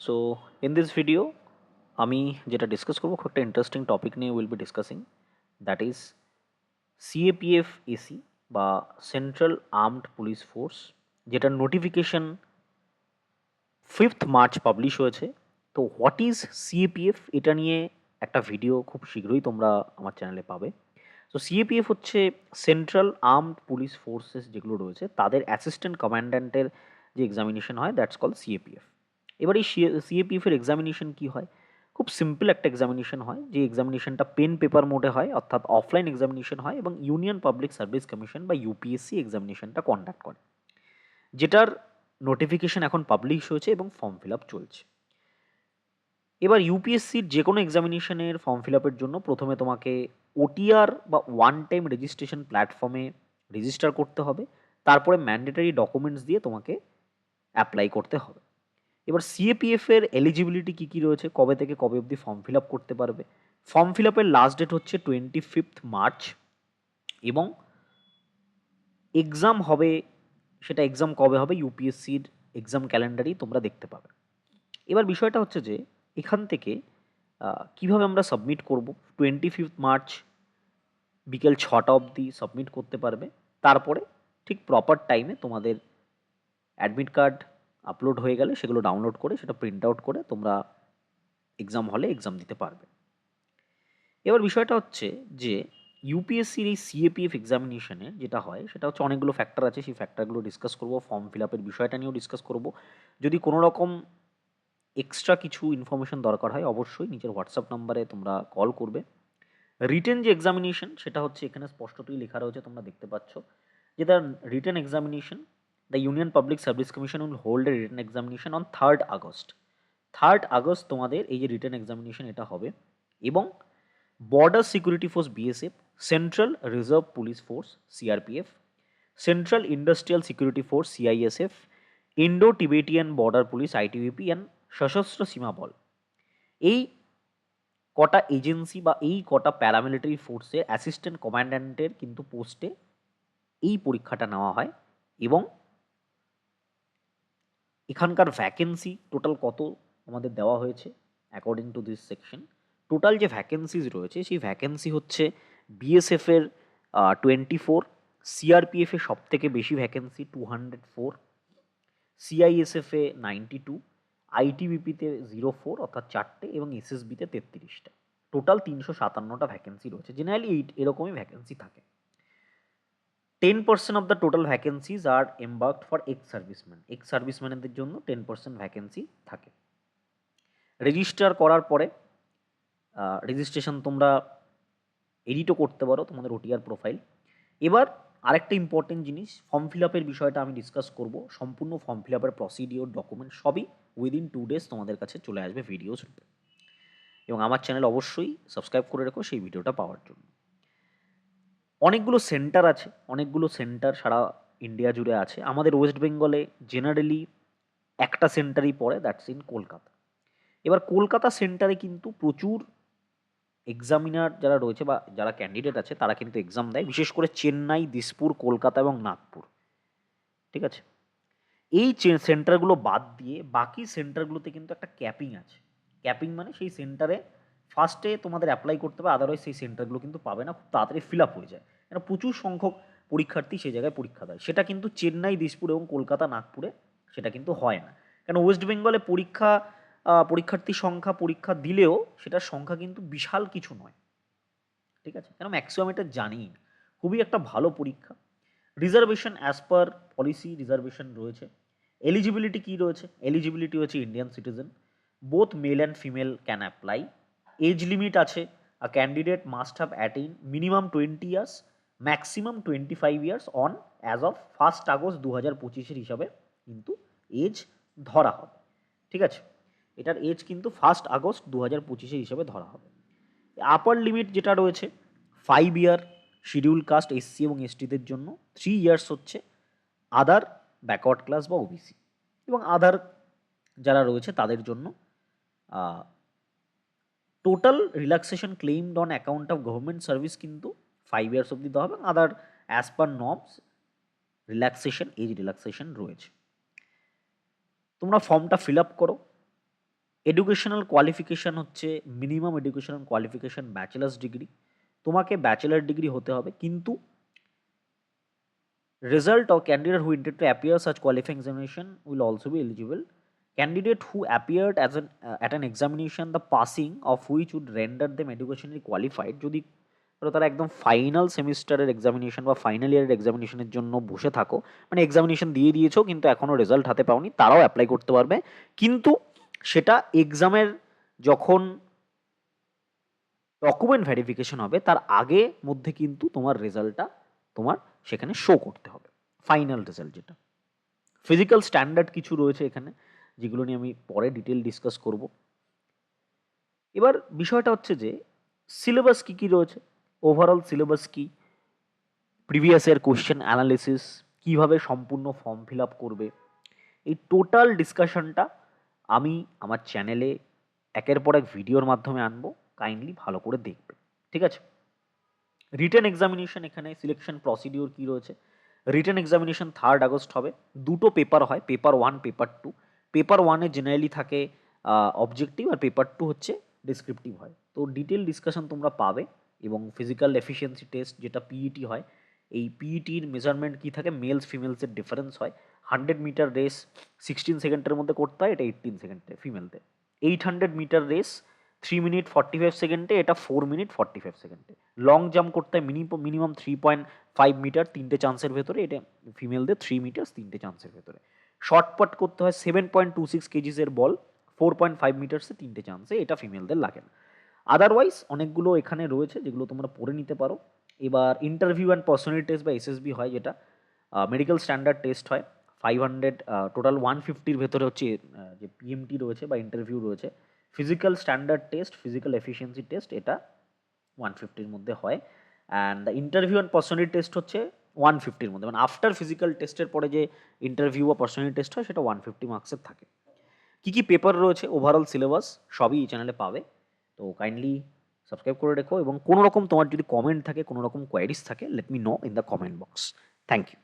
So in this video আমি যেটা discuss করব খুব একটা ইন্টারেস্টিং টপিক নিয়ে will be discussing, that is CAPF AC বা সেন্ট্রাল আর্মড পুলিশ ফোর্স, যেটার নোটিফিকেশন 5th মার্চ পাবলিশ হয়েছে। তো হোয়াট ইজ সিএপিএফ, এটা নিয়ে একটা ভিডিও খুব শীঘ্রই তোমরা আমার চ্যানেলে পাবে। তো সিএপিএফ হচ্ছে সেন্ট্রাল আর্মড পুলিশ ফোর্সেস যেগুলো রয়েছে তাদের অ্যাসিস্ট্যান্ট কমান্ড্যান্টের যে এক্সামিনেশন হয়, দ্যাটস কল সিএপিএফ। এবার এই সিএপিএফ এর এক্সামিনেশন কি হয়? খুব সিম্পল একটা এক্সামিনেশন হয়, যে এক্সামিনেশনটা পেন পেপার মোডে হয়, অর্থাৎ অফলাইন এক্সামিনেশন হয়, এবং ইউনিয়ন পাবলিক সার্ভিস কমিশন বা ইউপিএসসি এক্সামিনেশনটা কন্ডাক্ট করে, যেটার নোটিফিকেশন এখন পাবলিশ হয়েছে এবং ফর্ম ফিল আপ চলছে। এবার ইউপিএসসির যে কোনো এক্সামিনেশনের ফর্ম ফিল আপের জন্য প্রথমে তোমাকে ওটিআর বা ওয়ান টাইম রেজিস্ট্রেশন প্ল্যাটফর্মে রেজিস্টার করতে হবে, তারপরে ম্যান্ডেটারি ডকুমেন্টস দিয়ে তোমাকে অ্যাপ্লাই করতে হবে। এবার সিএপিএফ এর এলিজিবিলিটি কী কী রয়েছে, কবে থেকে কবে অবধি ফর্ম ফিল আপ করতে পারবে? ফর্ম ফিল আপের লাস্ট ডেট হচ্ছে 25th মার্চ, এবং এক্সাম হবে, সেটা এক্সাম কবে হবে ইউপিএসসির এক্সাম ক্যালেন্ডারই তোমরা দেখতে পাবে। এবার বিষয়টা হচ্ছে যে এখান থেকে কিভাবে আমরা সাবমিট করব। 25th মার্চ বিকেল 6টা অবধি সাবমিট করতে পারবে। তারপরে ঠিক প্রপার টাইমে তোমাদের অ্যাডমিট কার্ড আপলোড হয়ে গেলে সেগুলো ডাউনলোড করে সেটা প্রিন্ট আউট করে তোমরা এক্সাম হলে এক্সাম দিতে পারবে। এবার বিষয়টা হচ্ছে যে ইউপিএসসির এই সিএপিএফ এক্সামিনেশনে যেটা হয় সেটা হচ্ছে অনেকগুলো ফ্যাক্টর আছে, সেই ফ্যাক্টরগুলো ডিসকাস করব, ফর্ম ফিল আপের বিষয়টা নিয়েও ডিসকাস করব। যদি কোনো রকম এক্সট্রা কিছু ইনফরমেশন দরকার হয় অবশ্যই নিচের হোয়াটসঅ্যাপ নাম্বারে তোমরা কল করবে। রিটেন যে এক্সামিনেশন সেটা হচ্ছে এখানে স্পষ্টতই লেখা রয়েছে, তোমরা দেখতে পাচ্ছ যে the written examination, the union public service commission will hold a written examination on 3rd August. 3rd August তোমাদের এই যে রিটেন এক্সামিনেশন এটা হবে, এবং border security force BSF, central reserve police force CRPF, central industrial security force CISF, Indo Tibetan border police ITBP and সশস্ত্র সীমা বল, এই কটা agency বা এই কটা প্যারামিলিটারি ফোর্সের অ্যাসিস্ট্যান্ট কমান্ড্যান্টের কিন্তু পোস্টে এই পরীক্ষাটা নেওয়া হয়। এবং এখানকার ভ্যাকেন্সি টোটাল কত আমাদের দেওয়া হয়েছে according to this section. Total যে ভ্যাকেন্সিজ রয়েছে সেই ভ্যাকেন্সি হচ্ছে বিএসএফের 24, সিআরপিএফে সব থেকে বেশি ভ্যাকেন্সি 204, সিআইএসএফে 92, আইটিবিপিতে 04 অর্থাৎ 4টে, এবং এসএসবিতে 33টা। টোটাল 357টা ভ্যাকেন্সি রয়েছে। জেনারেলি এরকমই ভ্যাকেন্সি থাকে। 10% of the total vacancies are embarked for ex serviceman. Ex সার্ভিসম্যানদের জন্য 10% ভ্যাকেন্সি থাকে। রেজিস্টার করার পরে রেজিস্ট্রেশন তোমরা এডিটও করতে পারো তোমাদের ওটিআর প্রোফাইল। এবার আরেকটা ইম্পর্টেন্ট জিনিস, ফর্ম ফিল আপের বিষয়টা আমি ডিসকাস করব। সম্পূর্ণ ফর্ম ফিল আপের প্রসিডিওর ডকুমেন্ট সবই উইদিন 2 days তোমাদের কাছে চলে আসবে ভিডিওস রূপে, এবং আমার চ্যানেল অবশ্যই সাবস্ক্রাইব করে রেখো সেই ভিডিওটা পাওয়ার জন্য। অনেকগুলো সেন্টার আছে, অনেকগুলো সেন্টার সারা ইন্ডিয়া জুড়ে আছে। আমাদের ওয়েস্ট বেঙ্গলে জেনারেলি একটা সেন্টারই পড়ে, দ্যাটস ইন কলকাতা। এবার কলকাতা সেন্টারে কিন্তু প্রচুর এক্সামিনার যারা রয়েছে বা যারা ক্যান্ডিডেট আছে তারা কিন্তু এক্সাম দেয়, বিশেষ করে চেন্নাই, দিসপুর, কলকাতা এবং নাগপুর। ঠিক আছে, এই সেন্টারগুলো বাদ দিয়ে বাকি সেন্টারগুলোতে কিন্তু একটা ক্যাপিং আছে। ক্যাপিং মানে সেই সেন্টারে ফার্স্টে তোমাদের অ্যাপ্লাই করতে হবে, আদারওয়াইজ সেই সেন্টারগুলো কিন্তু পাবে না, খুব তাড়াতাড়ি ফিল আপ হয়ে যায়। কেন প্রচুর সংখ্যক পরীক্ষার্থী সেই জায়গায় পরীক্ষা দেয়, সেটা কিন্তু চেন্নাই, দিসপুর এবং কলকাতা, নাগপুরে সেটা কিন্তু হয় না। কেন ওয়েস্ট বেঙ্গলে পরীক্ষার্থীর সংখ্যা, পরীক্ষা দিলেও সেটার সংখ্যা কিন্তু বিশাল কিছু নয়। ঠিক আছে, কেন ম্যাক্সিমাম এটা জানি না। খুবই একটা ভালো পরীক্ষা। Reservation as per policy reservation রয়েছে। এলিজিবিলিটি কী রয়েছে? এলিজিবিলিটি হচ্ছে Indian citizen, both male and female can apply. Age limit আছে, a candidate must have attain minimum 20 years, maximum 25 years on as of 1 August 2025 হিসাবে কিন্তু এজ ধরা হবে। ঠিক আছে, এটার এজ কিন্তু 1 আগস্ট 2025 হিসাবে ধরা হবে। আপার লিমিট যেটা রয়েছে 5 ইয়ার শিডিউল কাস্ট, এসসি এবং এসটিদের জন্য, 3 ইয়ার্স হচ্ছে আদার ব্যাকওয়ার্ড ক্লাস বা ওবিসি, এবং আদার যারা রয়েছে তাদের জন্য total relaxation claimed on account of government service কিন্তু 5 ইয়ার্স অবধি দেওয়া হবে। Other as per norms relaxation, age relaxation রয়েছে। তোমরা ফর্মটা ফিল আপ করো, এডুকেশনাল কোয়ালিফিকেশান হচ্ছে minimum educational qualification bachelor's degree. তোমাকে ব্যাচেলার ডিগ্রি হতে হবে, কিন্তু result or candidate who intended to appear such qualifying examination will also be eligible. Candidate who appeared as at an examination the passing of which would render them educationally qualified, যদি ধরো তারা একদম final সেমিস্টারের examination বা final ইয়ারের এক্সামিনেশনের জন্য বসে থাকো, মানে এক্সামিনেশন দিয়ে দিয়েছো কিন্তু এখনও রেজাল্ট হাতে পাওনি, তারাও অ্যাপ্লাই করতে পারবে। কিন্তু সেটা এক্সামের যখন ডকুমেন্ট ভেরিফিকেশন হবে তার আগে মধ্যে কিন্তু তোমার রেজাল্টটা তোমার সেখানে শো করতে হবে, ফাইনাল রেজাল্ট যেটা। ফিজিক্যাল স্ট্যান্ডার্ড কিছু রয়েছে এখানে, যেগুলো নিয়ে আমি পরে ডিটেল ডিসকাস করব। এবার বিষয়টা হচ্ছে যে সিলেবাস কী কী রয়েছে, ওভারঅল সিলেবাস কী, প্রিভিয়াস ইয়ার কোয়েশ্চেন অ্যানালিসিস, কীভাবে সম্পূর্ণ ফর্ম ফিল আপ করবে, এই টোটাল ডিসকাশনটা আমি আমার চ্যানেলে একের পর এক ভিডিওর মাধ্যমে আনবো, কাইন্ডলি ভালো করে দেখবে, ঠিক আছে। রিটেন এক্সামিনেশন, এখানে সিলেকশন প্রসিডিওর কী রয়েছে। রিটেন এক্সামিনেশন 3 আগস্ট হবে, দুটো পেপার হয়, পেপার 1 পেপার 2। পেপার 1-এ জেনারেলি থাকে অবজেক্টিভ, আর পেপার 2 হচ্ছে ডিসক্রিপটিভ হয়। তো ডিটেল ডিসকাশন তোমরা পাবে, এবং ফিজিক্যাল এফিসিয়েন্সি টেস্ট যেটা পিইটি হয়, এই পিইটির মেজারমেন্ট কী থাকে, মেলস ফিমেলসের ডিফারেন্স হয়। 100 মিটার রেস 16 সেকেন্ডের মধ্যে করতে হয়, এটা 18 সেকেন্ডে ফিমেলদের। 800 মিটার রেস 3 মিনিট 45 সেকেন্ডে, এটা 4 মিনিট 45 সেকেন্ডে। লং জাম্প করতে হয় মিনিমাম 3.5 মিটার 3টে চান্সের ভেতরে, এটা ফিমেলদের 3 মিটার 3টে চান্সের ভেতরে। শর্টপাট করতে হয় 7.26 কেজিসের বল 4.5 মিটার্সে 3টে চান্সে, এটা ফিমেলদের লাগে না। আদারওয়াইজ অনেকগুলো এখানে রয়েছে যেগুলো তোমরা পড়ে নিতে পারো। এবার ইন্টারভিউ অ্যান্ড পার্সোনালিটি টেস্ট বা এসএসবি হয়, যেটা মেডিকেল স্ট্যান্ডার্ড টেস্ট হয় 500, টোটাল 150-র ভেতরে হচ্ছে যে পিএমটি রয়েছে বা ইন্টারভিউ রয়েছে। Physical standard test, physical efficiency test, এটা 150-র মধ্যে হয়। And the interview and personality test হচ্ছে 150-র মধ্যে, মানে আফটার ফিজিক্যাল টেস্টের পরে যে ইন্টারভিউ বা পার্সোনালিটি টেস্ট হয় সেটা 150 মার্কসের থাকে। কী কী পেপার রয়েছে, ওভারঅল সিলেবাস সবই এই চ্যানেলে পাবে, তো কাইন্ডলি সাবস্ক্রাইব করে রেখো। এবং কোনো রকম তোমার যদি কমেন্ট থাকে, কোনো রকম কোয়ারিজ থাকে, let me know in the comment box. Thank you.